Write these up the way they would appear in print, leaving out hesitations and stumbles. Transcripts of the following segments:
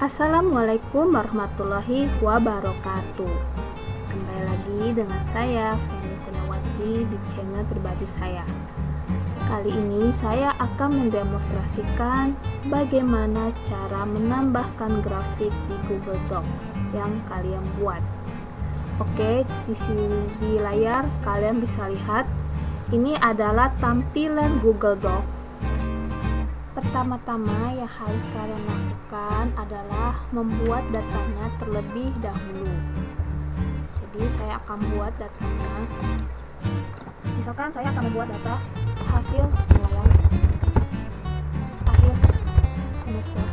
Assalamualaikum warahmatullahi wabarakatuh. Kembali lagi dengan saya Feni Kunawati di channel pribadi saya. Kali ini saya akan mendemonstrasikan bagaimana cara menambahkan grafik di Google Docs yang kalian buat. Oke, di sini di layar kalian bisa lihat ini adalah tampilan Google Docs. Pertama-tama yang harus kalian lakukan adalah membuat datanya terlebih dahulu. Jadi saya akan buat datanya. Misalkan saya akan membuat data hasil penilaian akhir semester.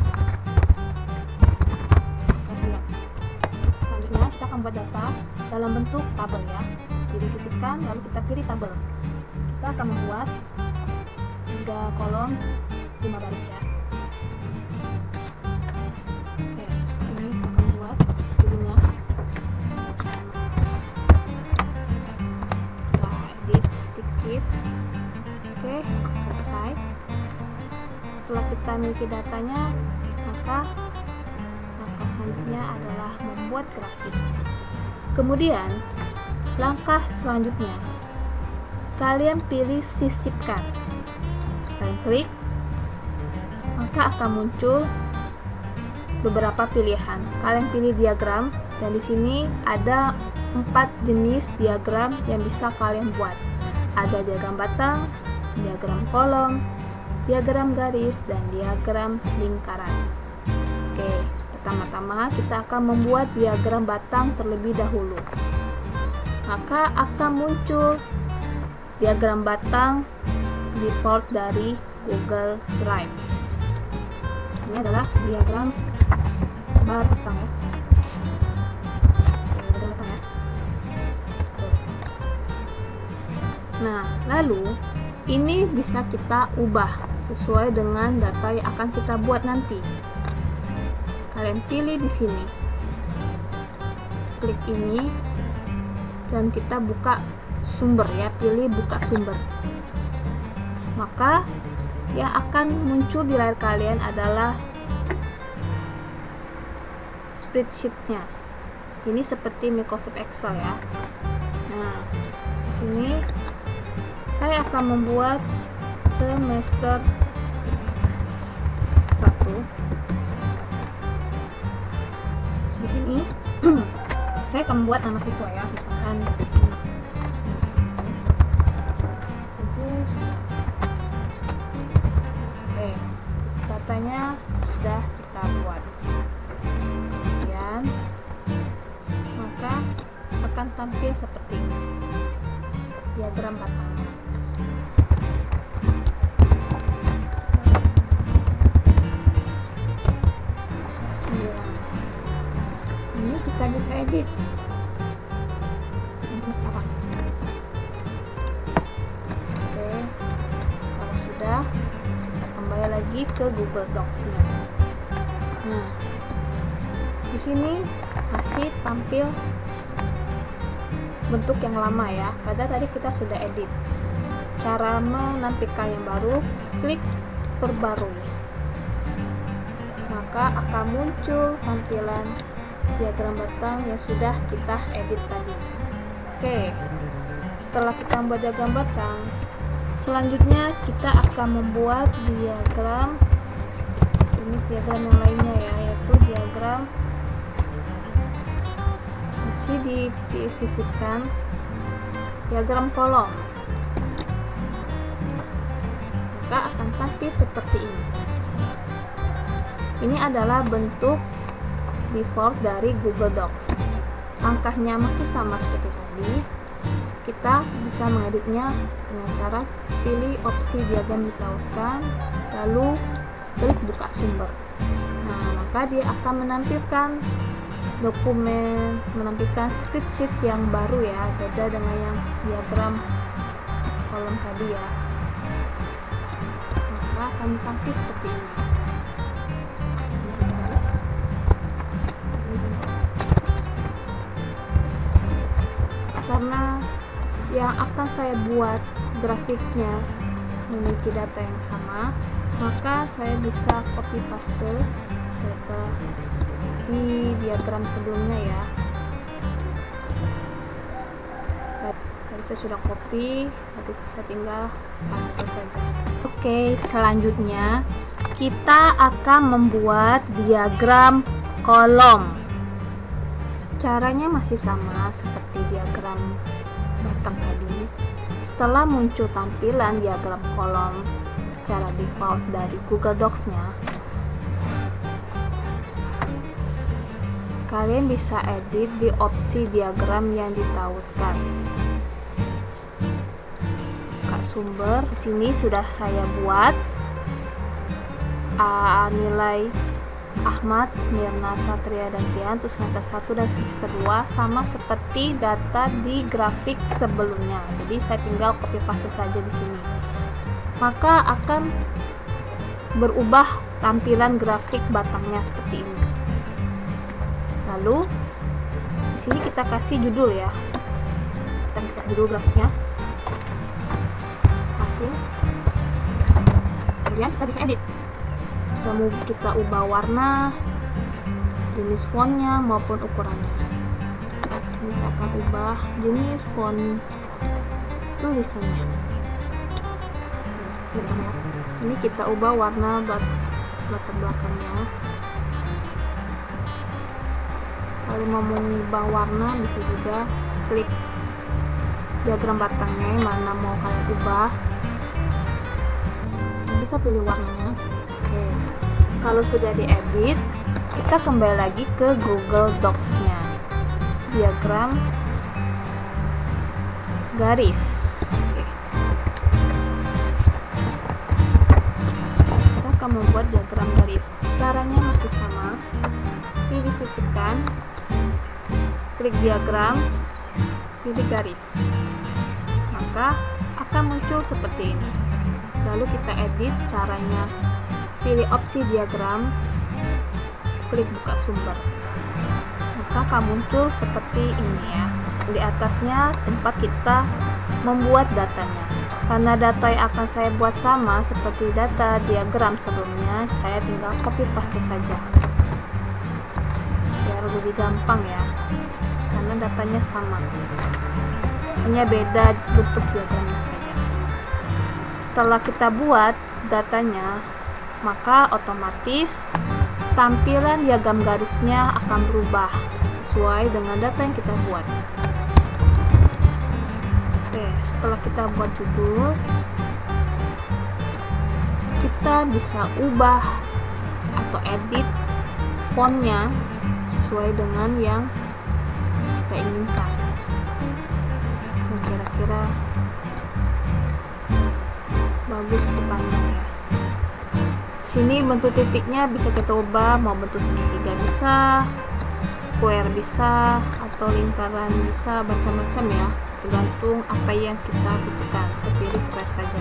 Selanjutnya kita akan buat data dalam bentuk tabel ya. Jadi sisipkan lalu kita pilih tabel. Kita akan membuat 3 kolom 5 baris ya. Oke, ini kita akan buat judulnya. Kita edit sedikit. Oke, selesai. Setelah kita miliki datanya, maka langkah selanjutnya adalah membuat grafik. Kemudian langkah selanjutnya kalian pilih sisipkan. Kalian klik, maka akan muncul beberapa pilihan. Kalian pilih diagram, dan di sini ada 4 jenis diagram yang bisa kalian buat. Ada diagram batang, diagram kolom, diagram garis, dan diagram lingkaran. Oke, pertama-tama kita akan membuat diagram batang terlebih dahulu. Maka akan muncul diagram batang default dari Google Drive. Ini adalah diagram batang ya. Nah, lalu ini bisa kita ubah sesuai dengan data yang akan kita buat nanti. Kalian pilih di sini, klik ini, dan kita buka sumber ya, pilih buka sumber. Maka yang akan muncul di layar kalian adalah spreadsheet-nya. Ini seperti Microsoft Excel ya. Nah, di sini saya akan membuat semester 1. Di sini saya akan membuat nama siswa ya, misalkan datanya sudah kita buat. Kemudian maka akan tampil seperti ini diagram batangnya. Ini kita bisa edit. Oke, kalau sudah, kembali lagi ke Google Docs-nya. Nah, di sini masih tampil bentuk yang lama ya. Pada tadi kita sudah edit. Cara menampilkan yang baru, klik perbarui. Maka akan muncul tampilan diagram batang yang sudah kita edit tadi. Oke, setelah kita membuat diagram batang, selanjutnya kita akan membuat diagram jenis diagram yang lainnya ya, yaitu diagram masih disisipkan diagram kolom. Maka akan tampil seperti ini. Ini adalah bentuk default dari Google Docs. Langkahnya masih sama seperti tadi. Kita bisa mengeditnya dengan cara pilih opsi diagram ditawarkan, lalu klik buka sumber. Nah, maka dia akan menampilkan dokumen, menampilkan spreadsheet yang baru ya, beda dengan yang diagram kolom tadi ya. Maka akan tampil seperti ini. Karena yang akan saya buat grafiknya memiliki data yang sama, maka saya bisa copy paste data di diagram sebelumnya ya. Tadi saya sudah copy, nanti saya tinggal paste saja. Oke, selanjutnya kita akan membuat diagram kolom. Caranya masih sama seperti diagram batang tadi. Setelah muncul tampilan diagram kolom secara default dari Google Docs-nya, kalian bisa edit di opsi diagram yang ditautkan. Buka sumber, di sini sudah saya buat nilai Ahmad, Mirna, Satria, dan Kian untuk semester 1 dan semester 2 sama seperti data di grafik sebelumnya. Jadi saya tinggal copy paste saja di sini. Maka akan berubah tampilan grafik batangnya seperti ini. Lalu di sini kita kasih judul ya. Kita kasih judul grafiknya. Hasil. Kemudian kita bisa edit. Bisa kita ubah warna, jenis fontnya maupun ukurannya. Ini saya akan ubah jenis font tulisannya. Ini kita ubah warna latar belakangnya. Kalau mau mengubah warna bisa juga klik diagram batangnya mana mau kalian ubah. Bisa pilih warnanya. Oke. Kalau sudah diedit, kita kembali lagi ke Google Docs-nya. Diagram garis. Oke. Kita akan membuat diagram garis. Caranya masih sama. Pilih sisihkan, klik diagram, pilih garis. Maka akan muncul seperti ini. Lalu kita edit caranya. Pilih opsi diagram, klik buka sumber, maka akan muncul seperti ini ya. Di atasnya tempat kita membuat datanya. Karena data yang akan saya buat sama seperti data diagram sebelumnya, saya tinggal copy paste saja biar lebih gampang ya, karena datanya sama, hanya beda bentuk diagramnya saja. Setelah kita buat datanya, maka otomatis tampilan diagram garisnya akan berubah sesuai dengan data yang kita buat. Oke, setelah kita buat judul, kita bisa ubah atau edit fontnya sesuai dengan yang kita inginkan. Kira-kira bagus depannya ya. Sini bentuk titiknya bisa kita ubah, mau bentuk segitiga bisa, square bisa, atau lingkaran bisa, macam-macam ya, tergantung apa yang kita butuhkan. Saya pilih square saja.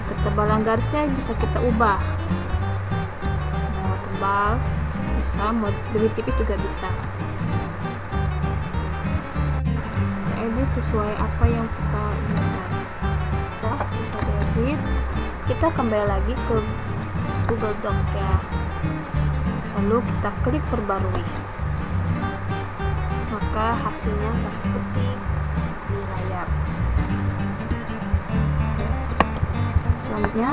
Ketebalan garisnya bisa kita ubah, mau tebal bisa, mau lebih tipis juga bisa. Edit sesuai apa yang kita inginkan. Bisa diedit. Kita kembali lagi ke Google Docs ya, lalu kita klik perbarui, maka hasilnya akan seperti di layar. Selanjutnya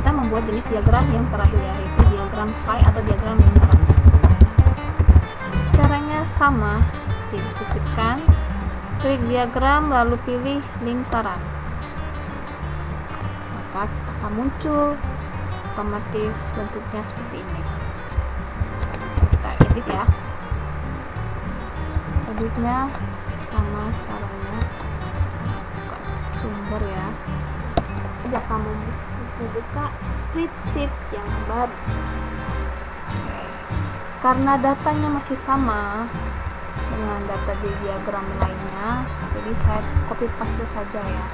kita membuat jenis diagram yang terakhir yaitu diagram pie atau diagram lingkaran. Caranya sama, disisipkan, klik diagram lalu pilih lingkaran, maka akan muncul otomatis bentuknya seperti ini. Kita edit ya. Editnya sama caranya, buka sumber ya. Kita akan membuka spreadsheet yang baru. Karena datanya masih sama dengan data di diagram lainnya, jadi saya copy paste saja ya.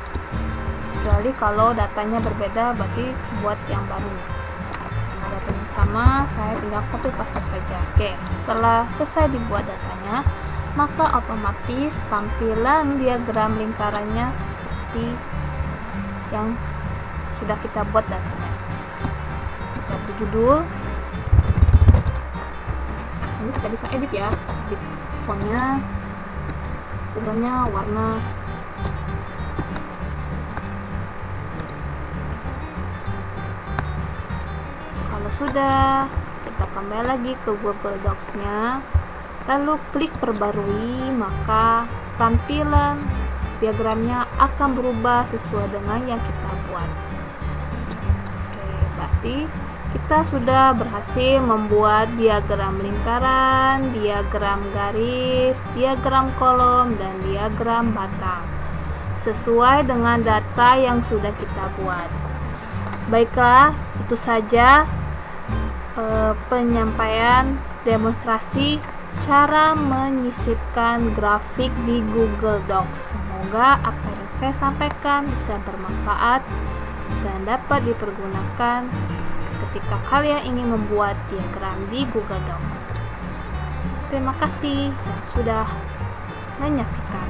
Kecuali kalau datanya berbeda, berarti buat yang baru. Karena datanya sama, saya tinggal copy paste saja. Oke, setelah selesai dibuat datanya, maka otomatis tampilan diagram lingkarannya seperti yang sudah kita buat datanya. Kita beri judul, Ini kita bisa edit ya, edit fontnya, ukurannya, warna. Kalau sudah, kita kembali lagi ke Google Docs-nya, lalu klik perbarui, maka tampilan diagramnya akan berubah sesuai dengan yang kita buat. Oke, berarti kita sudah berhasil membuat diagram lingkaran, diagram garis, diagram kolom, dan diagram batang sesuai dengan data yang sudah kita buat. Baiklah, itu saja penyampaian demonstrasi cara menyisipkan grafik di Google Docs. Semoga apa yang saya sampaikan bisa bermanfaat dan dapat dipergunakan ketika kalian ingin membuat diagram di Google Docs. Terima kasih yang sudah menyaksikan.